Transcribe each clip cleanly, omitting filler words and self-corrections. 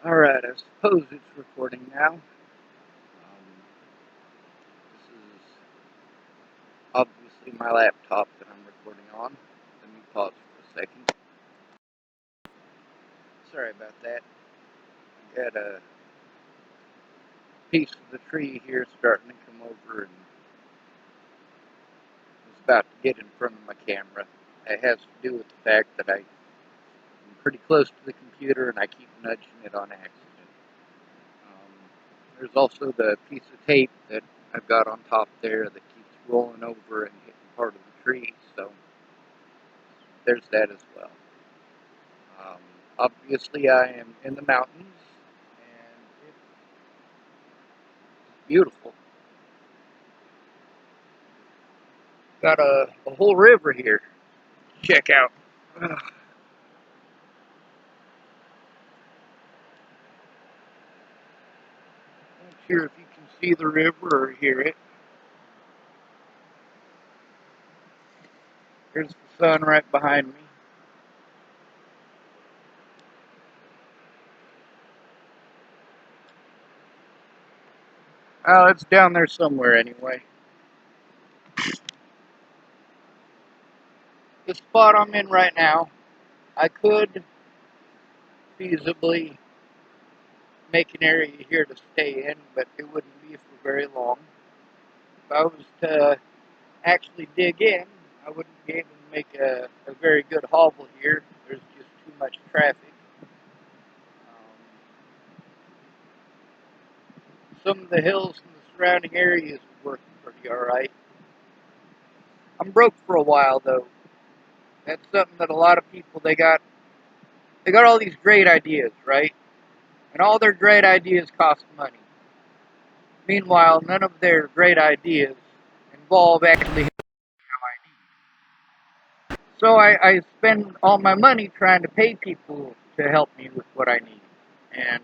Alright, I suppose it's recording now. This is obviously my laptop that I'm recording on. Let me pause for a second. Sorry about that. Got a piece of the tree here starting to come over and was about to get in front of my camera. It has to do with the fact that I'm pretty close to the computer and I keep nudging it on accident. There's also the piece of tape that I've got on top there that keeps rolling over and hitting part of the tree, so there's that as well. Obviously, I am in the mountains, and it's beautiful. Got a whole river here. Check out. Not sure if you can see the river or hear it. There's the sun right behind me. Oh, it's down there somewhere anyway. The spot I'm in right now, I could feasibly make an area here to stay in, but it wouldn't be for very long. If I was to actually dig in, I wouldn't be able to make a very good hovel here. There's just too much traffic. Some of the hills in the surrounding areas are working pretty alright. I'm broke for a while though. That's something that a lot of people they got all these great ideas, right? And all their great ideas cost money. Meanwhile, none of their great ideas involve actually how I need. So I spend all my money trying to pay people to help me with what I need. And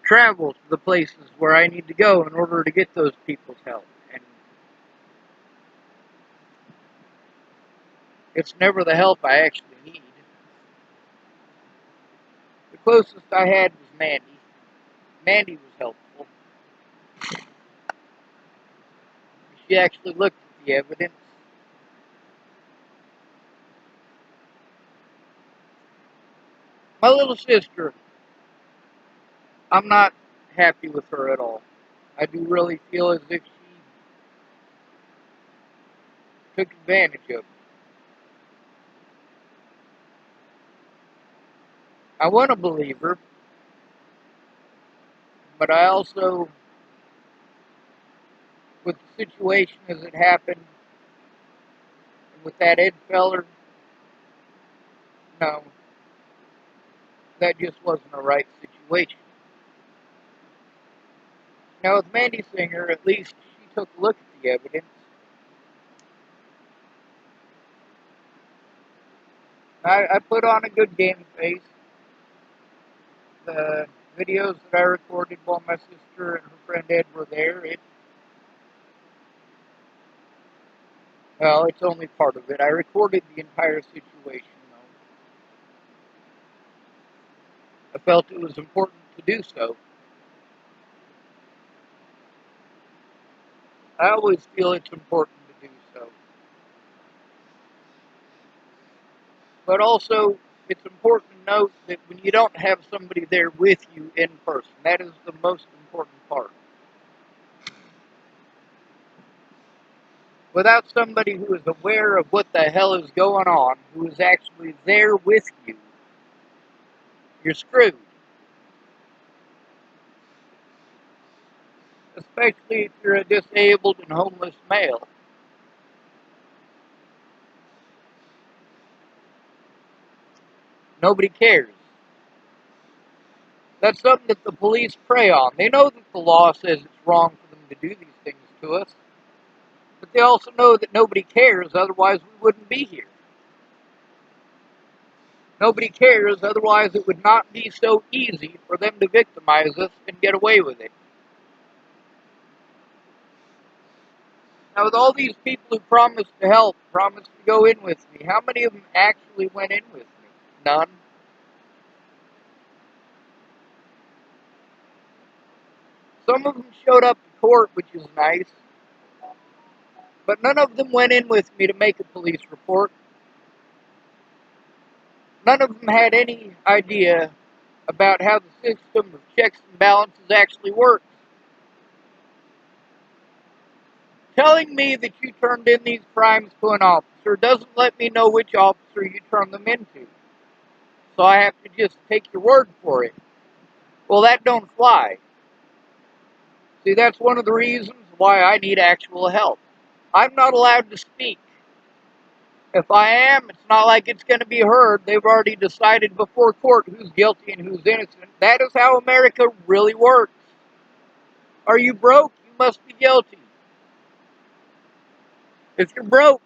travel to the places where I need to go in order to get those people's help. And it's never the help I actually need. The closest I had was Mandy. Mandy was helpful. She actually looked at the evidence. My little sister, I'm not happy with her at all. I do really feel as if she took advantage of me. I want to believe her, but I also, with the situation as it happened, and with that Ed feller, no, that just wasn't a right situation. Now with Mandy Singer, at least she took a look at the evidence. I put on a good game face. The videos that I recorded while my sister and her friend Ed were there, well, it's only part of it. I recorded the entire situation, though. I felt it was important to do so. I always feel it's important to do so. But also, it's important to note that when you don't have somebody there with you in person, that is the most important part. Without somebody who is aware of what the hell is going on, who is actually there with you, you're screwed. Especially if you're a disabled and homeless male. Nobody cares. That's something that the police prey on. They know that the law says it's wrong for them to do these things to us, but they also know that nobody cares, otherwise we wouldn't be here. Nobody cares, otherwise it would not be so easy for them to victimize us and get away with it. Now, with all these people who promised to help, promised to go in with me, how many of them actually went in with me? None. some of them showed up to court, which is nice, but none of them went in with me to make a police report. None of them had any idea about how the system of checks and balances actually works. Telling me that you turned in these crimes to an officer doesn't let me know which officer you turned them into. So I have to just take your word for it. Well, that don't fly. See, that's one of the reasons why I need actual help. I'm not allowed to speak. If I am, it's not like it's going to be heard. They've already decided before court who's guilty and who's innocent. That is how America really works. Are you broke? You must be guilty. If you're broke,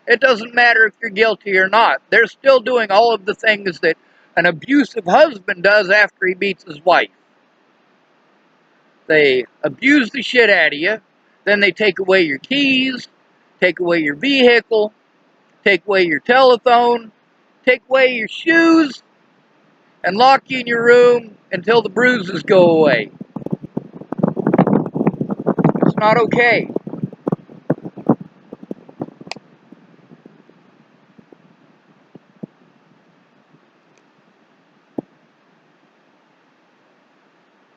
it doesn't matter if you're guilty or not. They're still doing all of the things that an abusive husband does after he beats his wife. They abuse the shit out of you. Then they take away your keys, take away your vehicle, take away your telephone, take away your shoes, and lock you in your room until the bruises go away. It's not okay.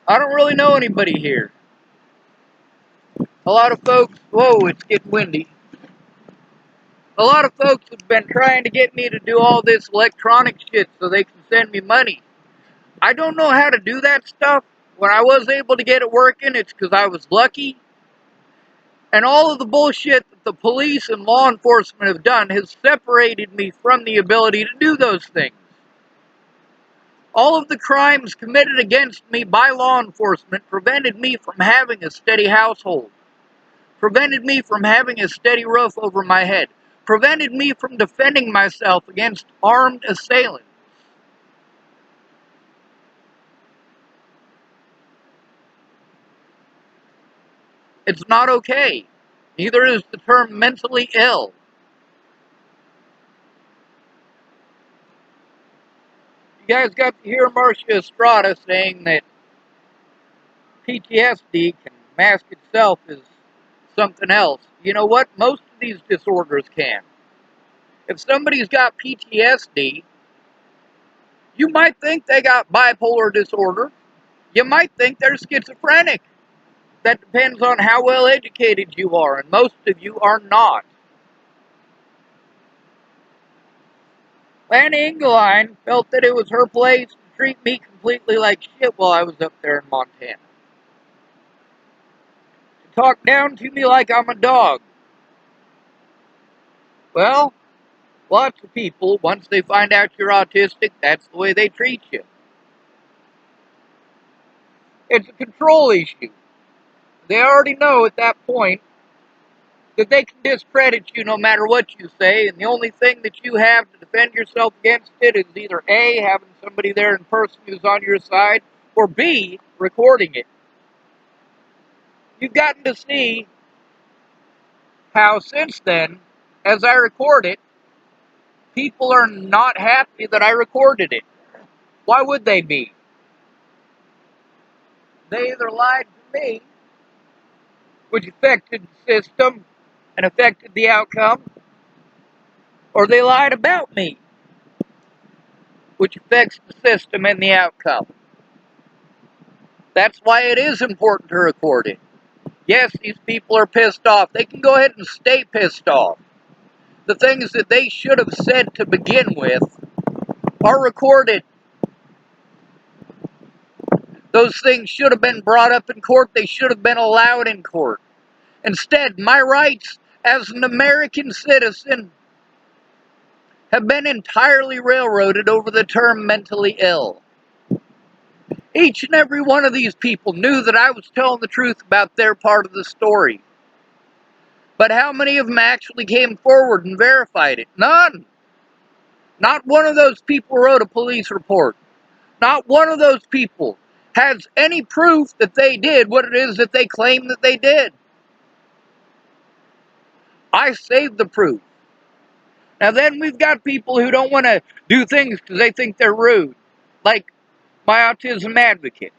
I don't really know anybody here. A lot of folks, whoa, it's getting windy. A lot of folks have been trying to get me to do all this electronic shit so they can send me money. I don't know how to do that stuff. When I was able to get it working, it's because I was lucky. And all of the bullshit that the police and law enforcement have done has separated me from the ability to do those things. All of the crimes committed against me by law enforcement prevented me from having a steady household, prevented me from having a steady roof over my head, prevented me from defending myself against armed assailants. It's not okay. Neither is the term mentally ill. You guys got to hear Marcia Estrada saying that PTSD can mask itself as something else. You know what? Most of these disorders can. If somebody's got PTSD, you might think they got bipolar disorder. You might think they're schizophrenic. That depends on how well educated you are, and most of you are not. Lanny Engeline felt that it was her place to treat me completely like shit while I was up there in Montana. To talk down to me like I'm a dog. Well, lots of people, once they find out you're autistic, that's the way they treat you. It's a control issue. They already know at that point that they can discredit you no matter what you say, and the only thing that you have to defend yourself against it is either A, having somebody there in person who's on your side, or B, recording it. You've gotten to see how since then, as I record it, people are not happy that I recorded it. Why would they be? They either lied to me, which affected the system and affected the outcome, or they lied about me, which affects the system and the outcome. That's why it is important to record it. Yes, these people are pissed off. They can go ahead and stay pissed off. The things that they should have said to begin with are recorded. Those things should have been brought up in court. They should have been allowed in court. Instead, my rights as an American citizen have been entirely railroaded over the term mentally ill. Each and every one of these people knew that I was telling the truth about their part of the story. But how many of them actually came forward and verified it? None. Not one of those people wrote a police report. Not one of those people has any proof that they did what it is that they claim that they did. I saved the proof. Now then we've got people who don't want to do things because they think they're rude. Like my autism advocate.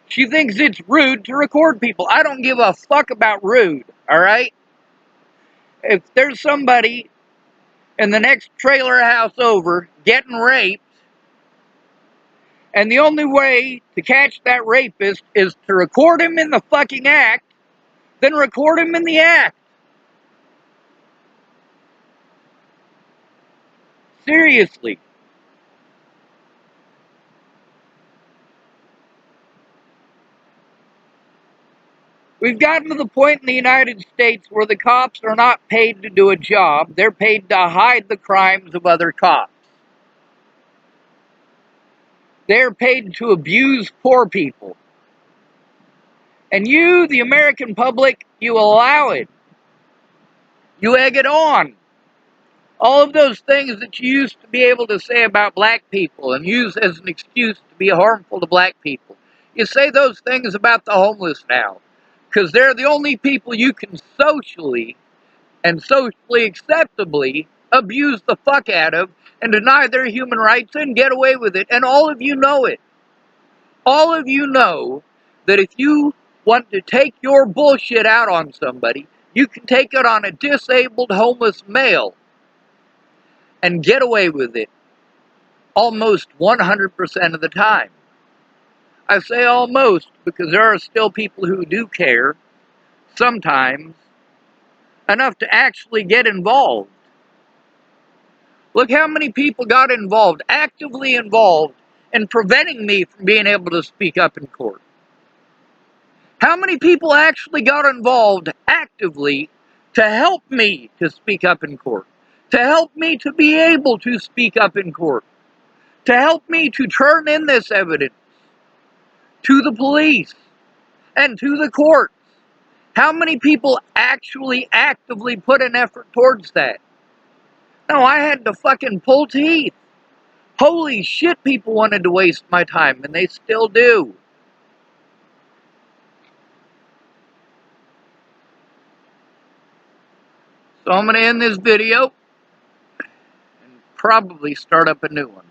She thinks it's rude to record people. I don't give a fuck about rude, all right? If there's somebody in the next trailer house over getting raped, and the only way to catch that rapist is to record him in the fucking act, then record him in the act. Seriously. We've gotten to the point in the United States where the cops are not paid to do a job. They're paid to hide the crimes of other cops. They're paid to abuse poor people. And you, the American public, you allow it. You egg it on. All of those things that you used to be able to say about black people and use as an excuse to be harmful to black people. You say those things about the homeless now. Because they're the only people you can socially and socially acceptably abuse the fuck out of and deny their human rights and get away with it. And all of you know it. All of you know that if you want to take your bullshit out on somebody, you can take it on a disabled homeless male and get away with it almost 100% of the time. I say almost because there are still people who do care, sometimes, enough to actually get involved. Look how many people got involved, actively involved, in preventing me from being able to speak up in court. How many people actually got involved actively to help me to speak up in court? To help me to be able to speak up in court? To help me to turn in this evidence to the police and to the courts? How many people actually actively put an effort towards that? No, I had to fucking pull teeth. Holy shit, people wanted to waste my time, and they still do. So I'm going to end this video and probably start up a new one.